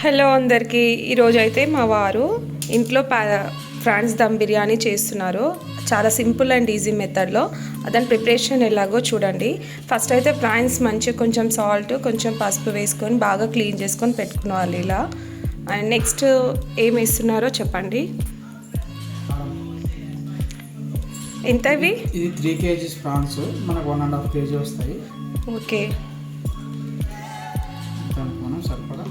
Hello అందరికీ ఈరోజు అయితే మా వారు ఇంట్లో ఫ్రాన్స్ దమ్ బిర్యానీ చేస్తున్నారు. చాలా సింపుల్ అండ్ ఈజీ మెథడ్లో. దాని ప్రిపరేషన్ ఎలాగో చూడండి. ఫస్ట్ అయితే ఫ్రాన్స్ మంచిగా కొంచెం సాల్ట్ కొంచెం పసుపు వేసుకొని బాగా క్లీన్ చేసుకొని పెట్టుకోవాలి ఇలా. అండ్ నెక్స్ట్ ఏం వేస్తున్నారో చెప్పండి. ఎంత ఇవి? ఇది 3 kg ప్రాన్స్, మనకు 1.5 kg వస్తాయి. ఓకే, సరిపడా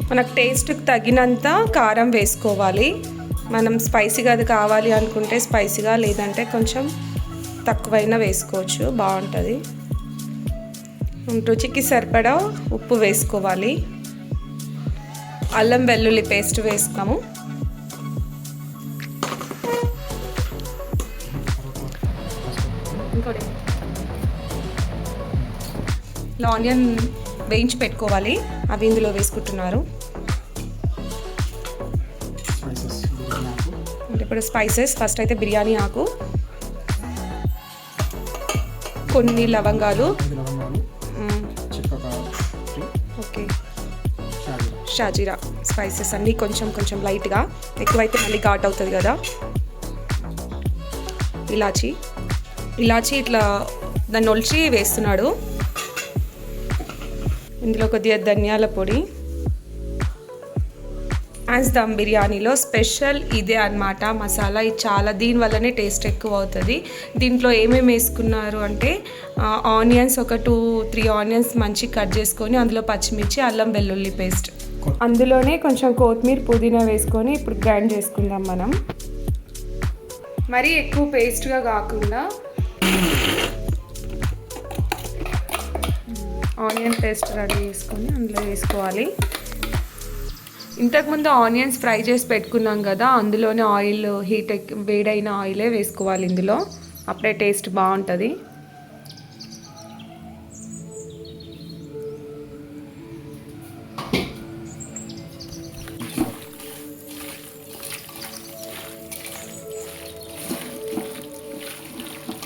మనకు టేస్ట్కి తగినంత కారం వేసుకోవాలి. మనం స్పైసీగా అది కావాలి అనుకుంటే స్పైసీగా, లేదంటే కొంచెం తక్కువైనా వేసుకోవచ్చు, బాగుంటుంది. రుచికి సరిపడా ఉప్పు వేసుకోవాలి. అల్లం వెల్లుల్లి పేస్ట్ వేస్తాము. ఇలా ఆనియన్ వేయించి పెట్టుకోవాలి, అవి ఇందులో వేసుకుంటున్నారు. ఇప్పుడు స్పైసెస్ ఫస్ట్ అయితే బిర్యానీ ఆకు, కొన్ని లవంగాలు, ఓకే, షాజీరా స్పైసెస్ అన్నీ కొంచెం కొంచెం లైట్గా, ఎక్కువైతే మళ్ళీ ఘాట్ అవుతుంది కదా. ఇలాచి ఇట్లా దాన్ని ఒలిచి వేస్తున్నాడు. ఇందులో కొద్దిగా ధనియాల పొడి. ఫ్రాన్స్ దమ్ బిర్యానీలో స్పెషల్ ఇదే అన్నమాట మసాలా. ఇది చాలా దీనివల్లనే టేస్ట్ ఎక్కువ అవుతుంది. దీంట్లో ఏమేమి వేసుకున్నారు అంటే ఆనియన్స్, ఒక 2-3 ఆనియన్స్ మంచి కట్ చేసుకొని అందులో పచ్చిమిర్చి, అల్లం వెల్లుల్లి పేస్ట్, అందులోనే కొంచెం కొత్తిమీర పుదీనా వేసుకొని ఇప్పుడు గ్రైండ్ చేసుకుందాం మనం. మరీ ఎక్కువ పేస్ట్గా కాకుండా ఆనియన్ పేస్ట్ రెడీ చేసుకొని అందులో వేసుకోవాలి. ఇంతకుముందు ఆనియన్స్ ఫ్రై చేసి పెట్టుకున్నాం కదా, అందులోనే ఆయిల్ వేడైన ఆయిలే వేసుకోవాలి ఇందులో, అప్పుడే టేస్ట్ బాగుంటుంది.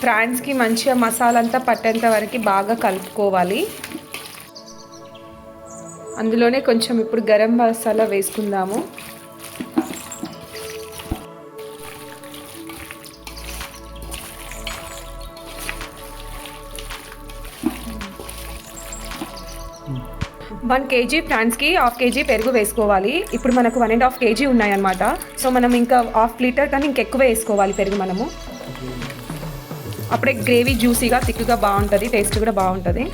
ఫ్రాన్స్కి మంచిగా మసాలా అంతా పట్టేంత వరకు బాగా కలుపుకోవాలి. అందులోనే కొంచెం ఇప్పుడు గరం మసాలా వేసుకుందాము. వన్ కేజీ ఫ్రాన్స్కి 1/2 kg పెరుగు వేసుకోవాలి. ఇప్పుడు మనకు 1.5 kg ఉన్నాయన్నమాట. సో మనం ఇంకా 1/2 లీటర్ కానీ ఇంకెక్కువ వేసుకోవాలి పెరుగు మనము. అప్పుడే గ్రేవీ జ్యూసీగా థిక్గా బాగుంటుంది, టేస్ట్ కూడా బాగుంటుంది.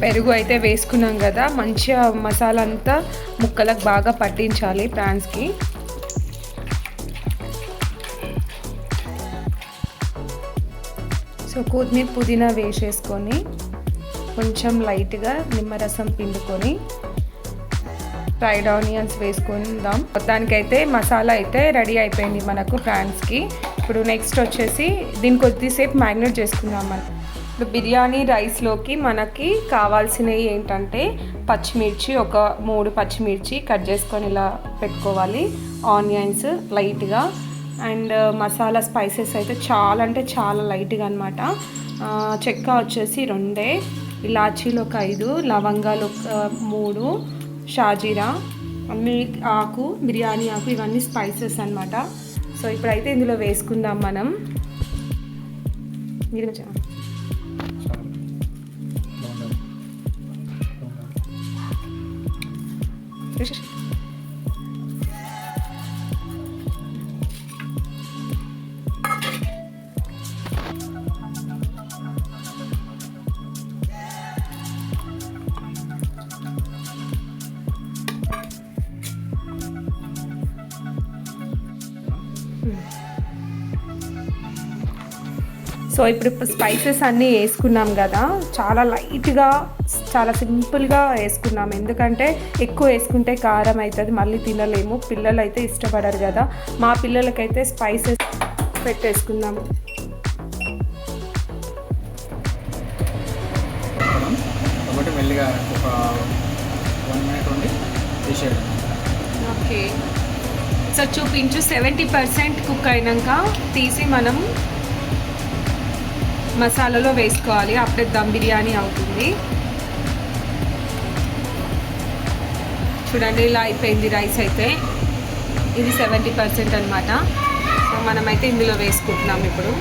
పెరుగు అయితే వేసుకున్నాం కదా, మంచిగా మసాలా అంతా ముక్కలకు బాగా పట్టించాలి ప్రాన్స్కి. సో కొత్తిమీర పుదీనా వేసేసుకొని కొంచెం లైట్గా నిమ్మరసం పిండుకొని ఫ్రైడ్ ఆనియన్స్ వేసుకుందాం. మొత్తానికైతే మసాలా అయితే రెడీ అయిపోయింది మనకు ఫ్రాన్స్కి. ఇప్పుడు నెక్స్ట్ వచ్చేసి దీన్ని కొద్దిసేపు మ్యారినేట్ చేసుకుందాం మనం. ఇప్పుడు బిర్యానీ రైస్లోకి మనకి కావాల్సినవి ఏంటంటే పచ్చిమిర్చి, ఒక 3 పచ్చిమిర్చి కట్ చేసుకొని ఇలా పెట్టుకోవాలి, ఆనియన్స్ లైట్గా, అండ్ మసాలా స్పైసెస్ అయితే చాలా అంటే చాలా లైట్గా అనమాట. చెక్క వచ్చేసి 2, ఇలాచీలు ఒక 5, లవంగాలు ఒక 3, షాజీరా, అన్ని ఆకు, బిర్యానీ ఆకు, ఇవన్నీ స్పైసెస్ అన్నమాట. సో ఇప్పుడైతే ఇందులో వేసుకుందాం మనం. సో ఇప్పుడు స్పైసెస్ అన్నీ వేసుకున్నాం కదా, చాలా లైట్గా చాలా సింపుల్గా వేసుకున్నాం. ఎందుకంటే ఎక్కువ వేసుకుంటే కారం అవుతుంది, మళ్ళీ తినలేము, పిల్లలు అయితే ఇష్టపడరు కదా. మా పిల్లలకైతే స్పైసెస్ పెట్టేసుకుందాము. ఒకటి మెల్లిగా ఒక 1 minute ఉండి తీసేయడం. ఓకే, సో చూపించు. 70% కుక్ అయినాక తీసి మనం మసాలాలో వేసుకోవాలి, అప్పుడే దమ్ బిర్యానీ అవుతుంది. చూడండి ఇలా అయిపోయింది రైస్ అయితే. ఇది 70% అనమాట. సో మనమైతే ఇందులో వేసుకుంటున్నాం ఇప్పుడు.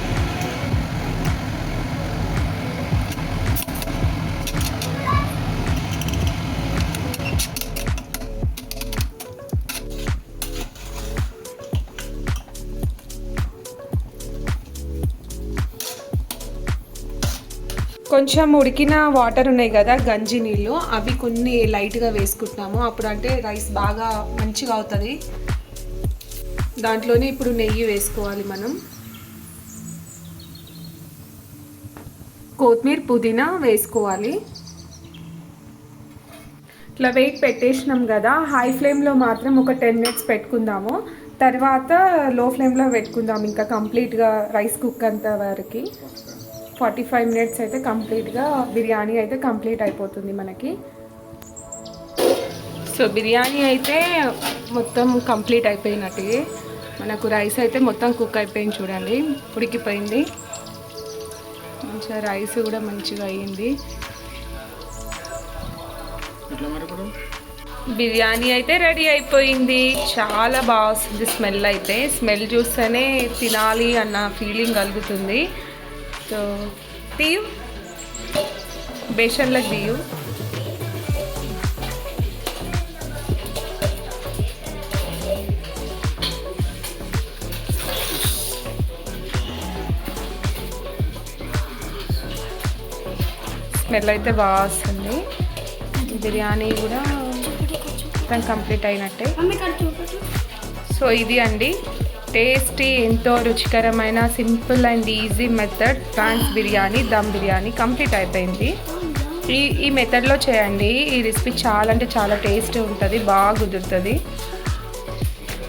కొంచెం ఉడికిన వాటర్ ఉన్నాయి కదా, గంజి నీళ్ళు, అవి కొన్ని లైట్గా వేసుకుంటున్నాము. అప్పుడు అంటే రైస్ బాగా మంచిగా అవుతుంది. దాంట్లోనే ఇప్పుడు నెయ్యి వేసుకోవాలి మనం. కొత్తిమీర, పుదీనా వేసుకోవాలి. ఇట్లా వెయిట్ పెట్టేసినాం కదా, హై ఫ్లేమ్లో మాత్రం ఒక 10 minutes పెట్టుకుందాము. తర్వాత లో ఫ్లేమ్లో పెట్టుకుందాం ఇంకా కంప్లీట్గా రైస్ కుక్ అంత వరకు. 45 minutes అయితే కంప్లీట్గా బిర్యానీ అయితే కంప్లీట్ అయిపోతుంది మనకి. సో బిర్యానీ అయితే మొత్తం కంప్లీట్ అయిపోయినట్టే. మనకు రైస్ అయితే మొత్తం కుక్ అయిపోయింది, చూడండి ఉడికిపోయింది మంచిగా. రైస్ కూడా మంచిగా అయ్యింది. బిర్యానీ అయితే రెడీ అయిపోయింది. చాలా బాగా వస్తుంది స్మెల్ అయితే. స్మెల్ చూస్తేనే తినాలి అన్న ఫీలింగ్ కలుగుతుంది. तो तीव बेसन लग दियो. స్మెల్ అయితే బాగా వస్తుంది. బిర్యానీ కూడా కంప్లీట్ అయినట్టే. సో ఇది అండి టేస్టీ, ఎంతో రుచికరమైన simple and easy method prawns biryani, dum biryani complete అయిపోయింది. ఈ మెథడ్లో చేయండి. ఈ రెసిపీ చాలా అంటే చాలా టేస్టీ ఉంటుంది, బాగా కుదురుతుంది.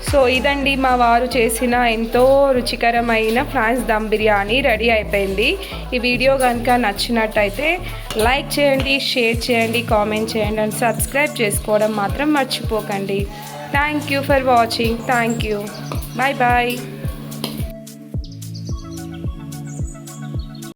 సో ఇదండి మా వారు చేసిన ఎంతో రుచికరమైన ఫ్రాన్స్ దమ్ బిర్యానీ రెడీ అయిపోయింది. ఈ వీడియో కనుక నచ్చినట్టయితే లైక్ చేయండి, షేర్ చేయండి, కామెంట్ చేయండి అండ్ సబ్స్క్రైబ్ చేసుకోవడం మాత్రం మర్చిపోకండి. Thank you for watching. Thank you. Bye bye.